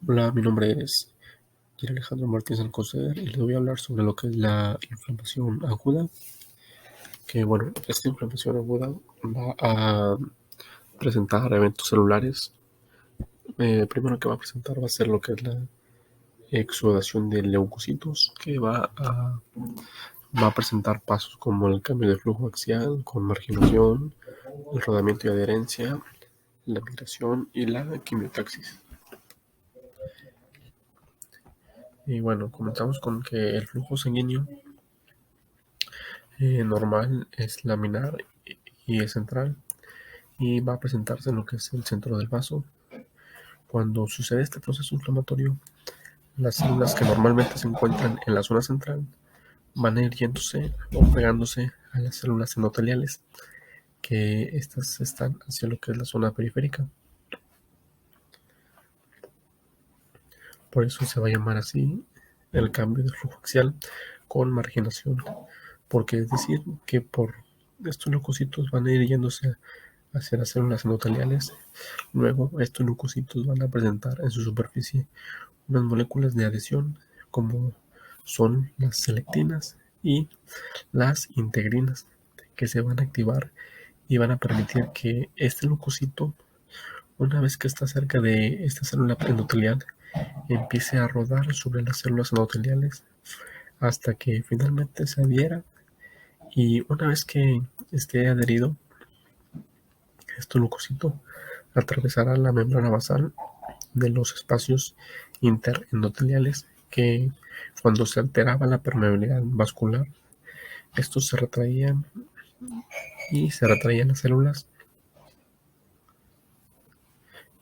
Hola, mi nombre es Gil Alejandro Martínez Alcocer y les voy a hablar sobre lo que es la inflamación aguda. Que bueno, esta inflamación aguda va a presentar eventos celulares. Primero que va a presentar va a ser lo que es la exudación de leucocitos, que va a presentar pasos como el cambio de flujo axial con marginación, el rodamiento y adherencia, la migración y la quimiotaxis. Y bueno, comenzamos con que el flujo sanguíneo normal es laminar y es central y va a presentarse en lo que es el centro del vaso. Cuando sucede este proceso inflamatorio, las células que normalmente se encuentran en la zona central van a ir yéndose o pegándose a las células endoteliales, que estas están hacia lo que es la zona periférica. Por eso se va a llamar así el cambio de flujo axial con marginación, porque es decir que por estos leucocitos van a ir yéndose hacia las células endoteliales. Luego, estos leucocitos van a presentar en su superficie unas moléculas de adhesión, como son las selectinas y las integrinas, que se van a activar y van a permitir que este leucocito, una vez que está cerca de esta célula endotelial, empiece a rodar sobre las células endoteliales hasta que finalmente se adhiera. Y una vez que esté adherido, este leucocito atravesará la membrana basal de los espacios interendoteliales, que cuando se alteraba la permeabilidad vascular, estos se retraían y se retraían las células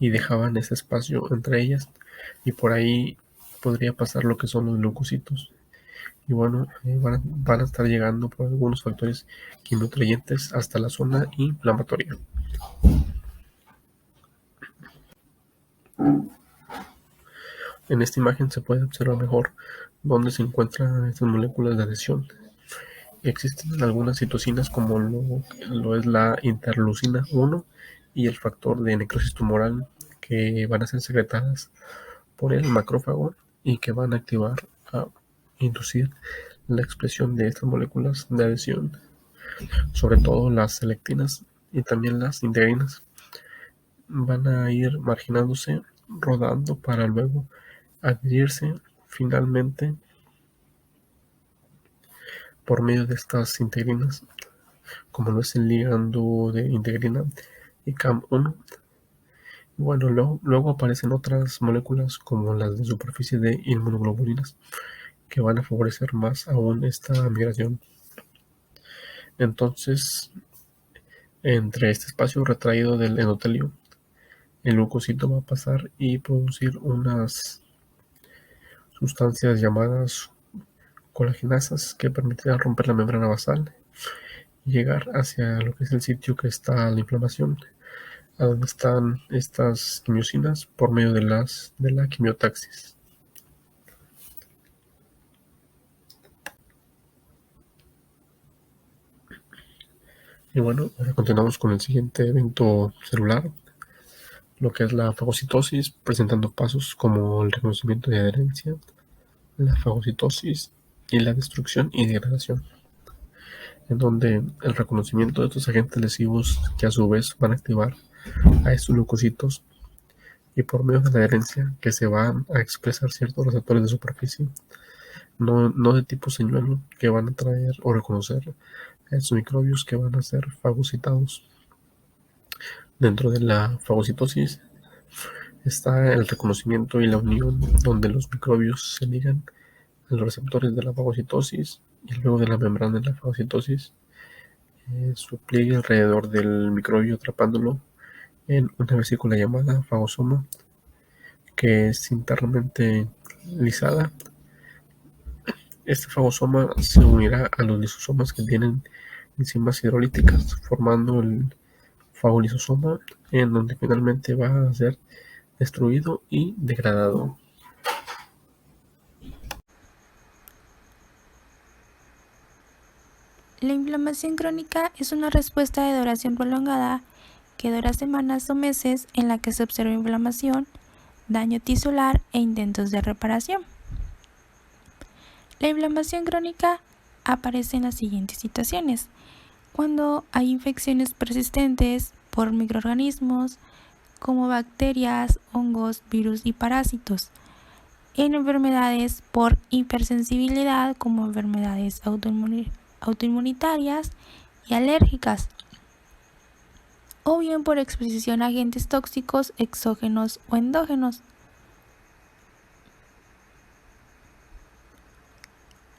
y dejaban ese espacio entre ellas, y por ahí podría pasar lo que son los leucocitos. Y bueno, van a estar llegando por algunos factores quimiotrayentes hasta la zona inflamatoria. En esta imagen se puede observar mejor dónde se encuentran estas moléculas de adhesión. Existen algunas citocinas, como lo es la interleucina 1 y el factor de necrosis tumoral, que van a ser secretadas por el macrófago y que van a activar, a inducir la expresión de estas moléculas de adhesión, sobre todo las selectinas y también las integrinas. Van a ir marginándose, rodando para luego adherirse finalmente por medio de estas integrinas, como lo es el ligando de integrina y CAM1. Bueno, luego aparecen otras moléculas como las de superficie de inmunoglobulinas, que van a favorecer más aún esta migración. Entonces, entre este espacio retraído del endotelio, el leucocito va a pasar y producir unas sustancias llamadas colagenasas, que permitirán romper la membrana basal y llegar hacia lo que es el sitio que está la inflamación, a donde están estas quimiosinas por medio de la quimiotaxis. Y bueno, ahora continuamos con el siguiente evento celular, lo que es la fagocitosis, presentando pasos como el reconocimiento de adherencia, la fagocitosis y la destrucción y degradación, en donde el reconocimiento de estos agentes lesivos, que a su vez van a activar a estos leucocitos, y por medio de la adherencia, que se van a expresar ciertos receptores de superficie, no de tipo señuelo, que van a traer o reconocer a estos microbios que van a ser fagocitados. Dentro de la fagocitosis está el reconocimiento y la unión, donde los microbios se ligan a los receptores de la fagocitosis, y luego de la membrana de la fagocitosis su pliegue alrededor del microbio, atrapándolo en una vesícula llamada fagosoma, que es internamente lisada. Este fagosoma se unirá a los lisosomas, que tienen enzimas hidrolíticas, formando el fagolisosoma, en donde finalmente va a ser destruido y degradado. La inflamación crónica es una respuesta de duración prolongada que dura semanas o meses, en la que se observa inflamación daño tisular e intentos de reparación. La inflamación crónica aparece en las siguientes situaciones: cuando hay infecciones persistentes por microorganismos como bacterias, hongos, virus y parásitos, en enfermedades por hipersensibilidad como enfermedades autoinmunitarias y alérgicas, o bien por exposición a agentes tóxicos exógenos o endógenos.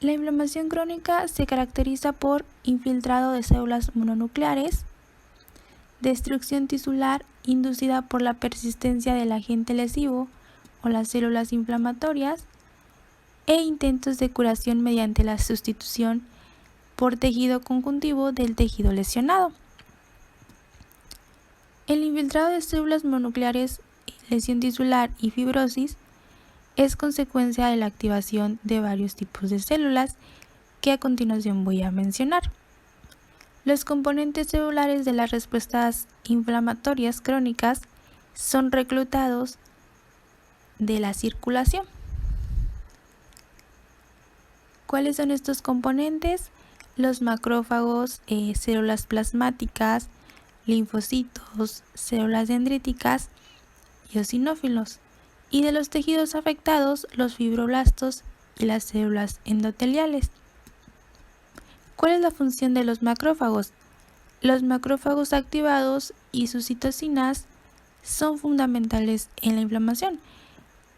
La inflamación crónica se caracteriza por infiltrado de células mononucleares, destrucción tisular inducida por la persistencia del agente lesivo o las células inflamatorias, e intentos de curación mediante la sustitución por tejido conjuntivo del tejido lesionado. El infiltrado de células mononucleares, lesión tisular y fibrosis es consecuencia de la activación de varios tipos de células que a continuación voy a mencionar. Los componentes celulares de las respuestas inflamatorias crónicas son reclutados de la circulación. ¿Cuáles son estos componentes? Los macrófagos, células plasmáticas, linfocitos, células dendríticas y eosinófilos. Y de los tejidos afectados, los fibroblastos y las células endoteliales. ¿Cuál es la función de los macrófagos? Los macrófagos activados y sus citocinas son fundamentales en la inflamación,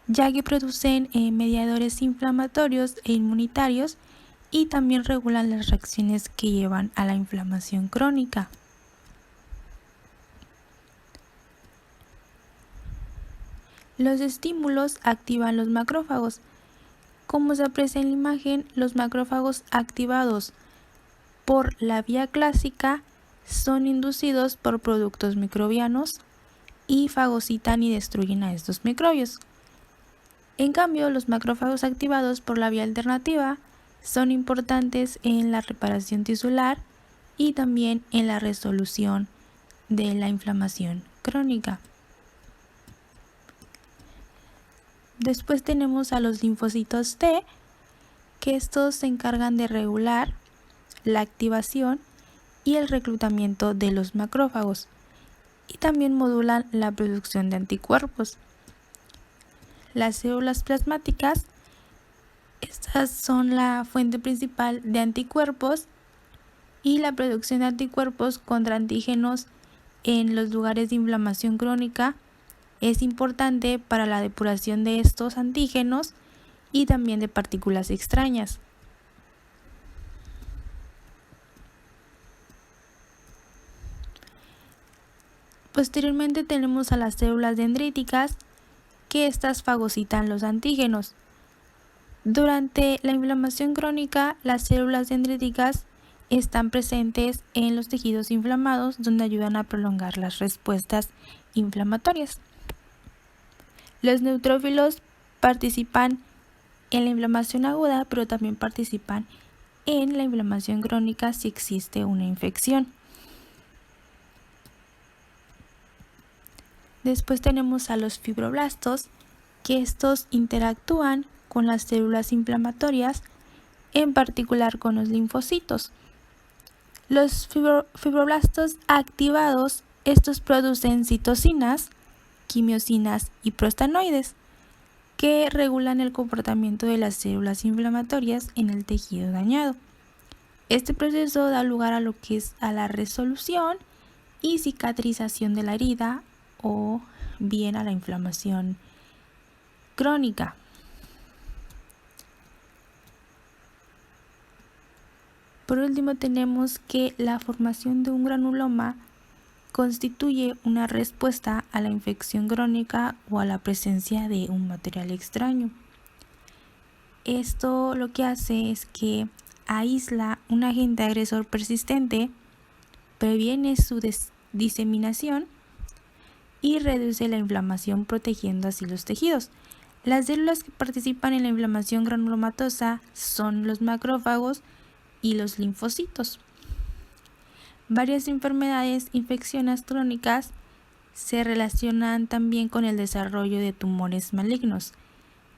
ya que producen mediadores inflamatorios e inmunitarios y también regulan las reacciones que llevan a la inflamación crónica. Los estímulos activan los macrófagos. Como se aprecia en la imagen, los macrófagos activados por la vía clásica son inducidos por productos microbianos y fagocitan y destruyen a estos microbios. En cambio, los macrófagos activados por la vía alternativa son importantes en la reparación tisular y también en la resolución de la inflamación crónica. Después tenemos a los linfocitos T, que estos se encargan de regular la activación y el reclutamiento de los macrófagos y también modulan la producción de anticuerpos. Las células plasmáticas, estas son la fuente principal de anticuerpos y la producción de anticuerpos contra antígenos en los lugares de inflamación crónica es importante para la depuración de estos antígenos y también de partículas extrañas. Posteriormente tenemos a las células dendríticas, que estas fagocitan los antígenos. Durante la inflamación crónica, las células dendríticas están presentes en los tejidos inflamados, donde ayudan a prolongar las respuestas inflamatorias. Los neutrófilos participan en la inflamación aguda, pero también participan en la inflamación crónica si existe una infección. Después tenemos a los fibroblastos, que estos interactúan con las células inflamatorias, en particular con los linfocitos. Los fibroblastos activados, estos producen citocinas, quimiosinas y prostanoides, que regulan el comportamiento de las células inflamatorias en el tejido dañado. Este proceso da lugar a lo que es a la resolución y cicatrización de la herida o bien a la inflamación crónica. Por último, tenemos que la formación de un granuloma constituye una respuesta a la infección crónica o a la presencia de un material extraño. Esto lo que hace es que aísla un agente agresor persistente, previene su diseminación y reduce la inflamación, protegiendo así los tejidos. Las células que participan en la inflamación granulomatosa son los macrófagos y los linfocitos. Varias enfermedades infecciosas crónicas se relacionan también con el desarrollo de tumores malignos,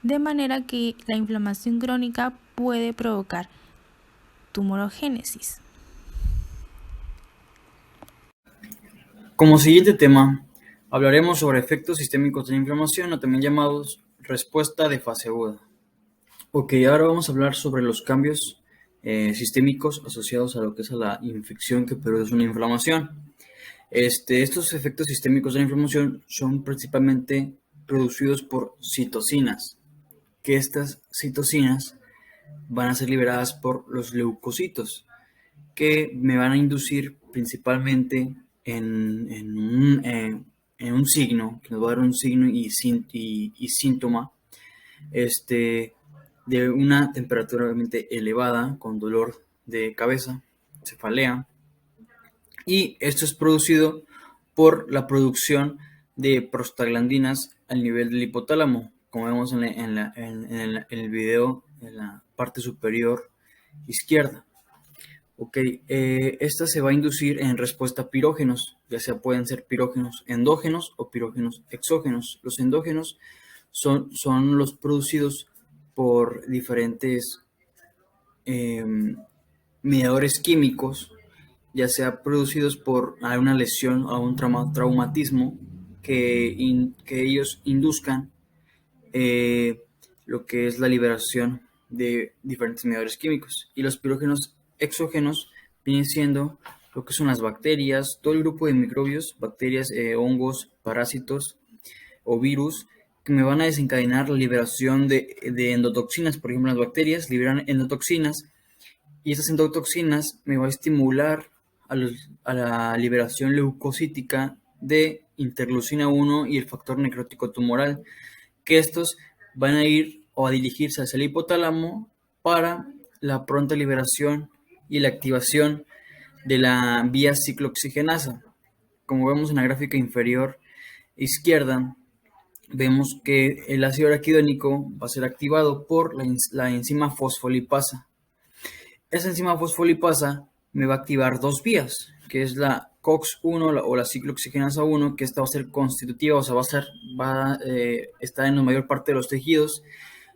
de manera que la inflamación crónica puede provocar tumorogénesis. Como siguiente tema, hablaremos sobre efectos sistémicos de la inflamación, o también llamados respuesta de fase aguda. Ok, ahora vamos a hablar sobre los cambios sistémicos asociados a lo que es a la infección que produce una inflamación. Estos efectos sistémicos de la inflamación son principalmente producidos por citocinas, que estas citocinas van a ser liberadas por los leucocitos, que me van a inducir principalmente en un signo, que nos va a dar un signo y síntoma de una temperatura obviamente elevada, con dolor de cabeza, cefalea, y esto es producido por la producción de prostaglandinas al nivel del hipotálamo, como vemos en el video en la parte superior izquierda. Ok, esta se va a inducir en respuesta a pirógenos, ya sea pueden ser pirógenos endógenos o pirógenos exógenos. Los endógenos son los producidos por diferentes mediadores químicos, ya sea producidos por alguna lesión o un traumatismo que ellos induzcan lo que es la liberación de diferentes mediadores químicos. Y los pirógenos exógenos vienen siendo lo que son las bacterias, todo el grupo de microbios, bacterias, hongos, parásitos o virus, que me van a desencadenar la liberación de endotoxinas. Por ejemplo, las bacterias liberan endotoxinas, y estas endotoxinas me va a estimular a la liberación leucocítica de interleucina 1 y el factor necrótico tumoral, que estos van a ir o a dirigirse hacia el hipotálamo para la pronta liberación y la activación de la vía ciclooxigenasa. Como vemos en la gráfica inferior izquierda, vemos que el ácido araquidónico va a ser activado por la enzima fosfolipasa. Esa enzima fosfolipasa me va a activar dos vías, que es la COX-1 o la ciclooxigenasa 1, que esta va a ser constitutiva, o sea, va a estar en la mayor parte de los tejidos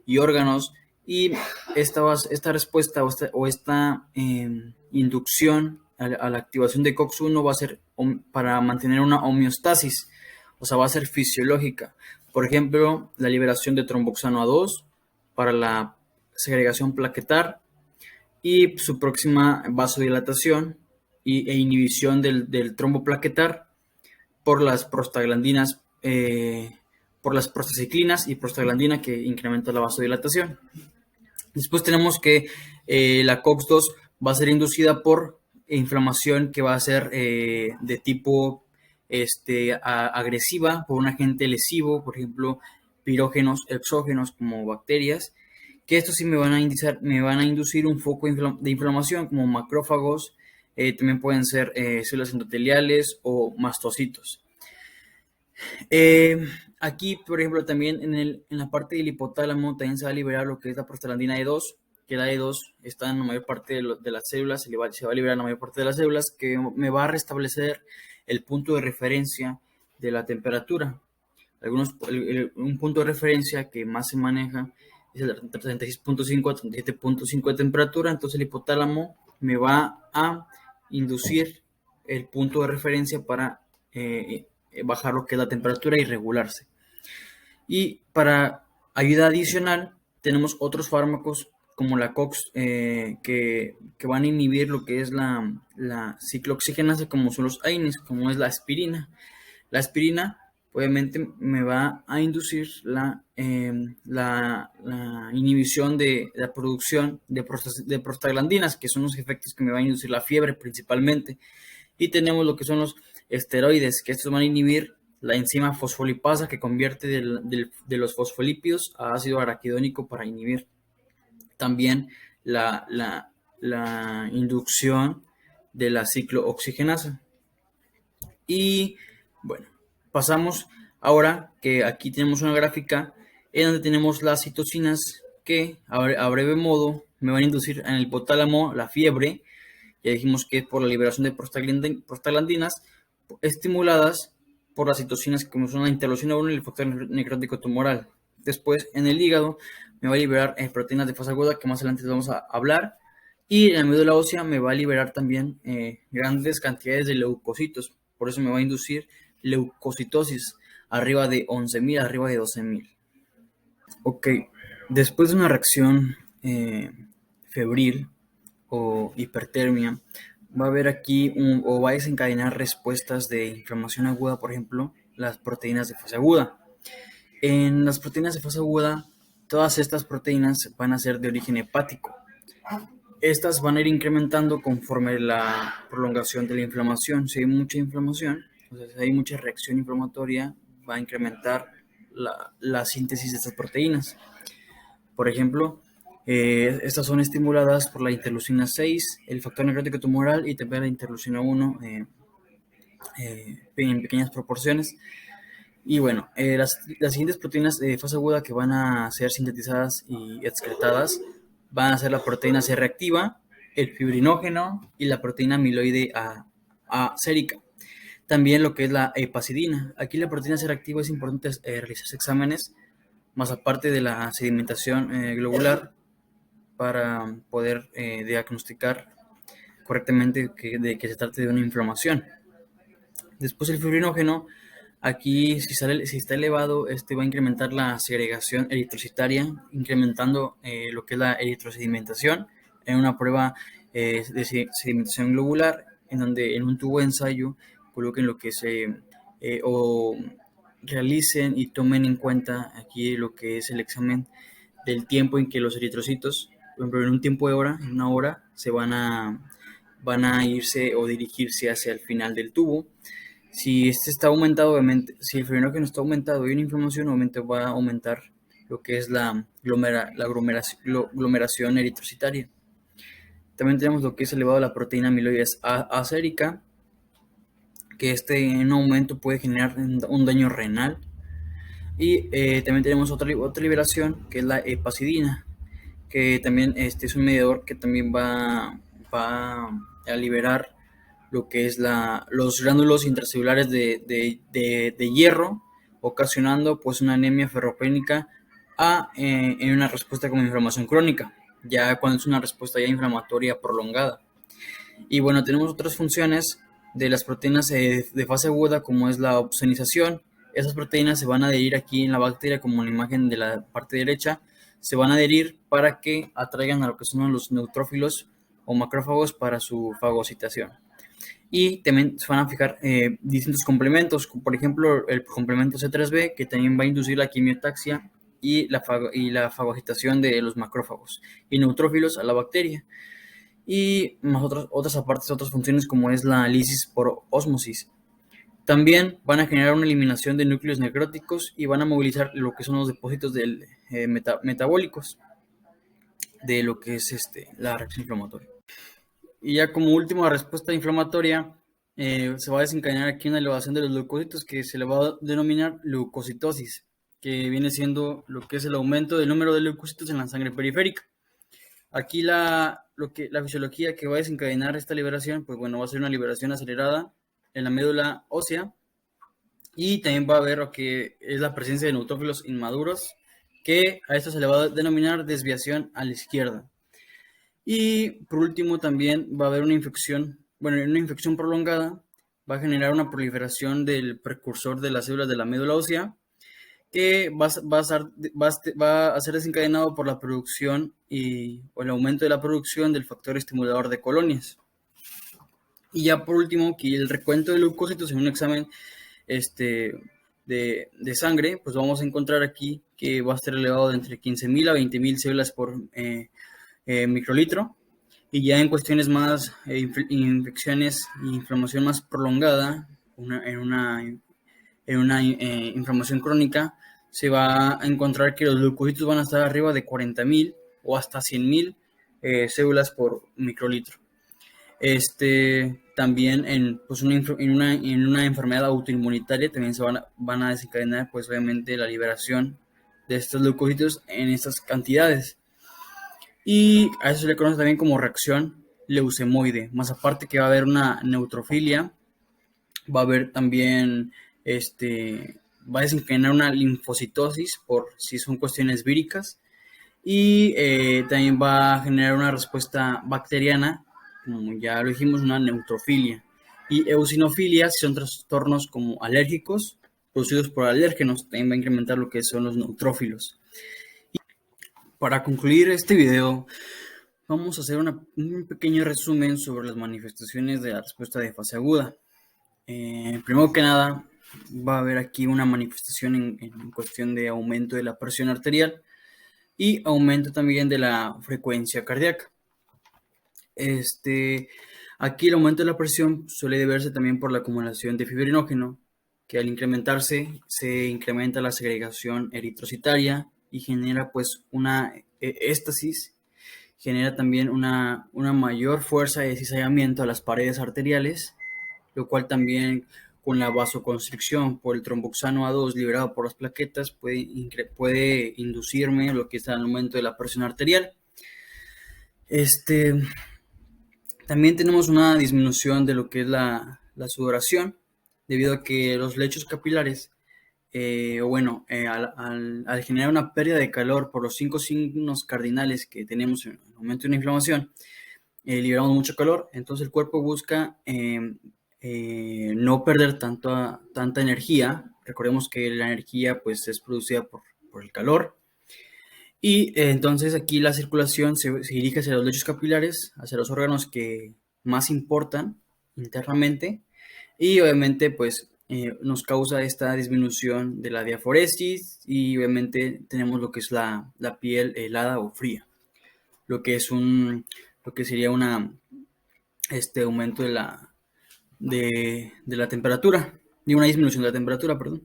y órganos, y esta respuesta o esta inducción a la activación de COX-1 va a ser para mantener una homeostasis, o sea, va a ser fisiológica. Por ejemplo, la liberación de tromboxano A2 para la segregación plaquetar y su próxima vasodilatación e inhibición del trombo plaquetar por las prostaglandinas, por las prostaciclinas y prostaglandina, que incrementa la vasodilatación. Después tenemos que la COX-2 va a ser inducida por inflamación que va a ser de tipo agresiva por un agente lesivo, por ejemplo, pirógenos exógenos como bacterias, que estos sí me van a inducir un foco de inflamación, como macrófagos, también pueden ser células endoteliales o mastocitos. Aquí, por ejemplo, también en la parte del hipotálamo también se va a liberar lo que es la prostaglandina E2, que la E2 está en la mayor parte de las células, se va a liberar en la mayor parte de las células, que me va a restablecer el punto de referencia de la temperatura. Un punto de referencia que más se maneja es el 36.5 a 37.5 de temperatura. Entonces el hipotálamo me va a inducir el punto de referencia para bajar lo que es la temperatura y regularse. Y para ayuda adicional tenemos otros fármacos como la COX que van a inhibir lo que es la ciclooxigenasa, como son los AINES, como es la aspirina. La aspirina obviamente me va a inducir la inhibición de la producción de prostaglandinas, que son los efectos que me van a inducir la fiebre principalmente. Y tenemos lo que son los esteroides, que estos van a inhibir la enzima fosfolipasa, que convierte de los fosfolípidos a ácido araquidónico para inhibir también la inducción de la ciclooxigenasa. Y bueno, pasamos ahora que aquí tenemos una gráfica en donde tenemos las citocinas que a breve modo me van a inducir en el hipotálamo la fiebre. Ya dijimos que es por la liberación de prostaglandinas estimuladas por las citocinas como son la interleucina 1 y el factor necrótico tumoral. Después, en el hígado, me va a liberar proteínas de fase aguda, que más adelante vamos a hablar. Y en la médula ósea me va a liberar también grandes cantidades de leucocitos. Por eso me va a inducir leucocitosis arriba de 11.000, arriba de 12.000. Ok, después de una reacción febril o hipertermia, va a haber aquí o va a desencadenar respuestas de inflamación aguda, por ejemplo, las proteínas de fase aguda. En las proteínas de fase aguda, todas estas proteínas van a ser de origen hepático. Estas van a ir incrementando conforme la prolongación de la inflamación. Si hay mucha inflamación, o sea, si hay mucha reacción inflamatoria, va a incrementar la síntesis de estas proteínas. Por ejemplo, estas son estimuladas por la interleucina 6, el factor necrótico tumoral y también la interleucina 1 en pequeñas proporciones. Y bueno, las siguientes proteínas de fase aguda que van a ser sintetizadas y excretadas van a ser la proteína C reactiva, el fibrinógeno y la proteína amiloide A sérica. También lo que es la hepacidina. Aquí la proteína C reactiva es importante realizarse exámenes, más aparte de la sedimentación globular, para poder diagnosticar correctamente de que se trate de una inflamación. Después el fibrinógeno, aquí si está elevado, va a incrementar la segregación eritrocitaria, incrementando lo que es la eritrosedimentación en una prueba de sedimentación globular, en donde en un tubo de ensayo coloquen lo que o realicen y tomen en cuenta aquí lo que es el examen del tiempo en que los eritrocitos, por ejemplo, en un tiempo de hora, en una hora, van a irse o dirigirse hacia el final del tubo. Si este está aumentado, obviamente, si el fibrinógeno está aumentado y hay una inflamación, obviamente va a aumentar lo que es la aglomeración eritrocitaria. También tenemos lo que es elevado la proteína amiloide A sérica, que en un aumento puede generar un daño renal. Y también tenemos otra liberación, que es la hepacidina, que también es un mediador que también va a liberar lo que es los gránulos intracelulares de hierro, ocasionando pues una anemia ferropénica en una respuesta como inflamación crónica, ya cuando es una respuesta ya inflamatoria prolongada. Y bueno, tenemos otras funciones de las proteínas de fase aguda, como es la opsonización. Esas proteínas se van a adherir aquí en la bacteria, como en la imagen de la parte derecha, se van a adherir para que atraigan a lo que son los neutrófilos o macrófagos para su fagocitación. Y también se van a fijar distintos complementos, por ejemplo el complemento C3b, que también va a inducir la quimiotaxia y la fagocitación de los macrófagos y neutrófilos a la bacteria. Y más otras funciones, como es la lisis por ósmosis. También van a generar una eliminación de núcleos necróticos y van a movilizar lo que son los depósitos metabólicos de lo que es la reacción inflamatoria. Y ya como última respuesta inflamatoria, se va a desencadenar aquí una elevación de los leucocitos, que se le va a denominar leucocitosis, que viene siendo lo que es el aumento del número de leucocitos en la sangre periférica. Aquí la fisiología que va a desencadenar esta liberación, pues bueno, va a ser una liberación acelerada en la médula ósea, y también va a haber lo que es la presencia de neutrófilos inmaduros, que a esto se le va a denominar desviación a la izquierda. Y por último también va a haber una infección prolongada, va a generar una proliferación del precursor de las células de la médula ósea, que va a ser desencadenado por la producción o el aumento de la producción del factor estimulador de colonias. Y ya por último, aquí el recuento de leucocitos en un examen de sangre, pues vamos a encontrar aquí que va a estar elevado de entre 15.000 a 20.000 células por microlitro. Y ya en cuestiones más infecciones e inflamación más prolongada, en una inflamación crónica, se va a encontrar que los leucocitos van a estar arriba de 40.000 o hasta 100.000 células por microlitro. También en una enfermedad autoinmunitaria también se van a desencadenar, pues obviamente, la liberación de estos leucocitos en estas cantidades. Y a eso se le conoce también como reacción leucemoide. Más aparte que va a haber una neutrofilia, va a haber también va a desencadenar una linfocitosis por si son cuestiones víricas, y también va a generar una respuesta bacteriana, como ya lo dijimos, una neutrofilia. Y eosinofilia si son trastornos como alérgicos producidos por alérgenos, también va a incrementar lo que son los neutrófilos. Y para concluir este video, vamos a hacer un pequeño resumen sobre las manifestaciones de la respuesta de fase aguda. Primero que nada, va a haber aquí una manifestación en cuestión de aumento de la presión arterial y aumento también de la frecuencia cardíaca. Aquí el aumento de la presión suele deberse también por la acumulación de fibrinógeno, que al incrementarse se incrementa la segregación eritrocitaria y genera pues una éstasis, genera también una mayor fuerza de cizallamiento a las paredes arteriales, lo cual también con la vasoconstricción por el tromboxano A2 liberado por las plaquetas puede inducirme lo que es el aumento de la presión arterial. También tenemos una disminución de lo que es la sudoración, debido a que los lechos capilares, al generar una pérdida de calor por los 5 signos cardinales que tenemos en el momento de una inflamación, liberamos mucho calor, entonces el cuerpo busca no perder tanta energía. Recordemos que la energía pues es producida por el calor, y entonces aquí la circulación se dirige hacia los lechos capilares, hacia los órganos que más importan internamente, y obviamente pues nos causa esta disminución de la diaforesis, y obviamente tenemos lo que es la piel helada o fría, lo que sería aumento de la temperatura, y una disminución de la temperatura, perdón.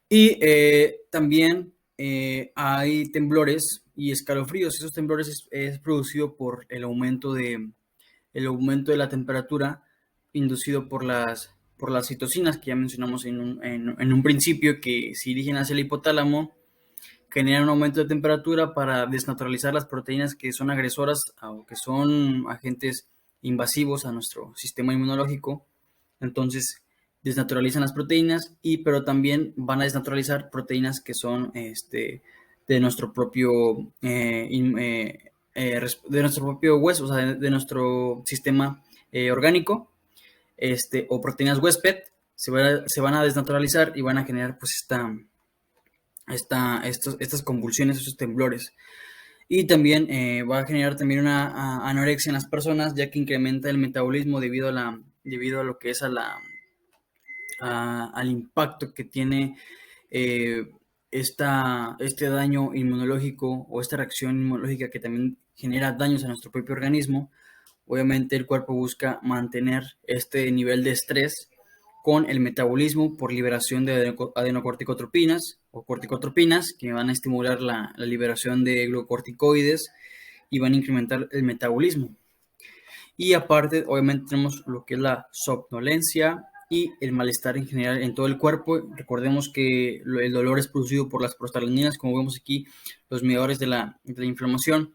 Y también hay temblores y escalofríos. Esos temblores es producido por el aumento de la temperatura inducido por las citocinas que ya mencionamos en un principio, que se dirigen hacia el hipotálamo, generan un aumento de temperatura para desnaturalizar las proteínas que son agresoras o que son agentes invasivos a nuestro sistema inmunológico. Entonces desnaturalizan las proteínas, pero también van a desnaturalizar proteínas que son de nuestro propio hueso, o sea, de nuestro sistema orgánico, o proteínas huésped, se van a desnaturalizar y van a generar pues estas convulsiones, estos temblores. Y también va a generar también una anorexia en las personas, ya que incrementa el metabolismo debido a lo que es al impacto que tiene este daño inmunológico, o esta reacción inmunológica que también genera daños a nuestro propio organismo. Obviamente el cuerpo busca mantener este nivel de estrés con el metabolismo por liberación de adenocorticotropinas o corticotropinas, que van a estimular la liberación de glucocorticoides y van a incrementar el metabolismo. Y aparte, obviamente, tenemos lo que es la somnolencia y el malestar en general en todo el cuerpo. Recordemos que el dolor es producido por las prostaglandinas, como vemos aquí, los mediadores de la inflamación.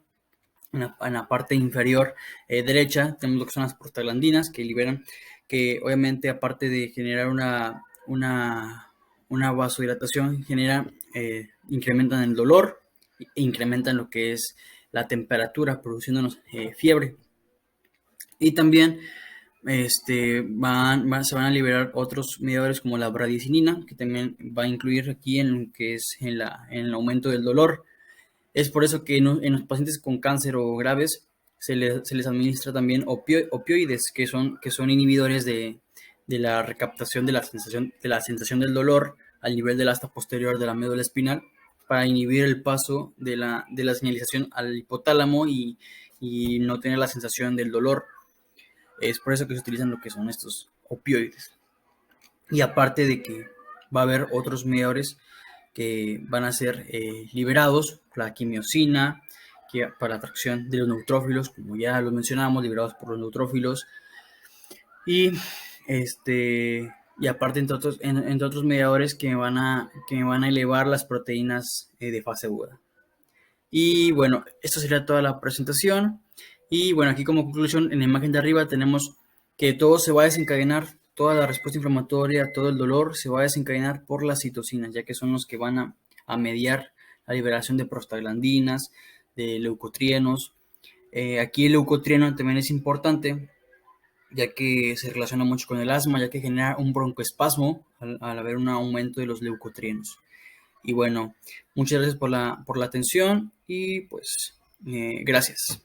En la parte inferior derecha tenemos lo que son las prostaglandinas, que liberan, que obviamente aparte de generar una vasodilatación, incrementan el dolor e incrementan lo que es la temperatura, produciéndonos fiebre. Y también se van a liberar otros mediadores como la bradicinina, que también va a incluir aquí en lo que es en el aumento del dolor. Es por eso que en los pacientes con cáncer o graves se les administra también opioides, que son inhibidores de la recaptación de la sensación del dolor al nivel del asta posterior de la médula espinal, para inhibir el paso de la señalización al hipotálamo y no tener la sensación del dolor. Es por eso que se utilizan lo que son estos opioides. Y aparte de que va a haber otros mediadores que van a ser liberados, la quimiosina, que para la atracción de los neutrófilos, como ya lo mencionamos, liberados por los neutrófilos, y aparte entre otros mediadores que van a elevar las proteínas de fase aguda. Y bueno, esto sería toda la presentación. Y bueno, aquí como conclusión, en la imagen de arriba tenemos que todo se va a desencadenar toda la respuesta inflamatoria, todo el dolor se va a desencadenar por las citocinas, ya que son los que van a mediar la liberación de prostaglandinas, de leucotrienos. Aquí el leucotrieno también es importante, ya que se relaciona mucho con el asma, ya que genera un broncoespasmo al haber un aumento de los leucotrienos. Y bueno, muchas gracias por la atención y pues gracias.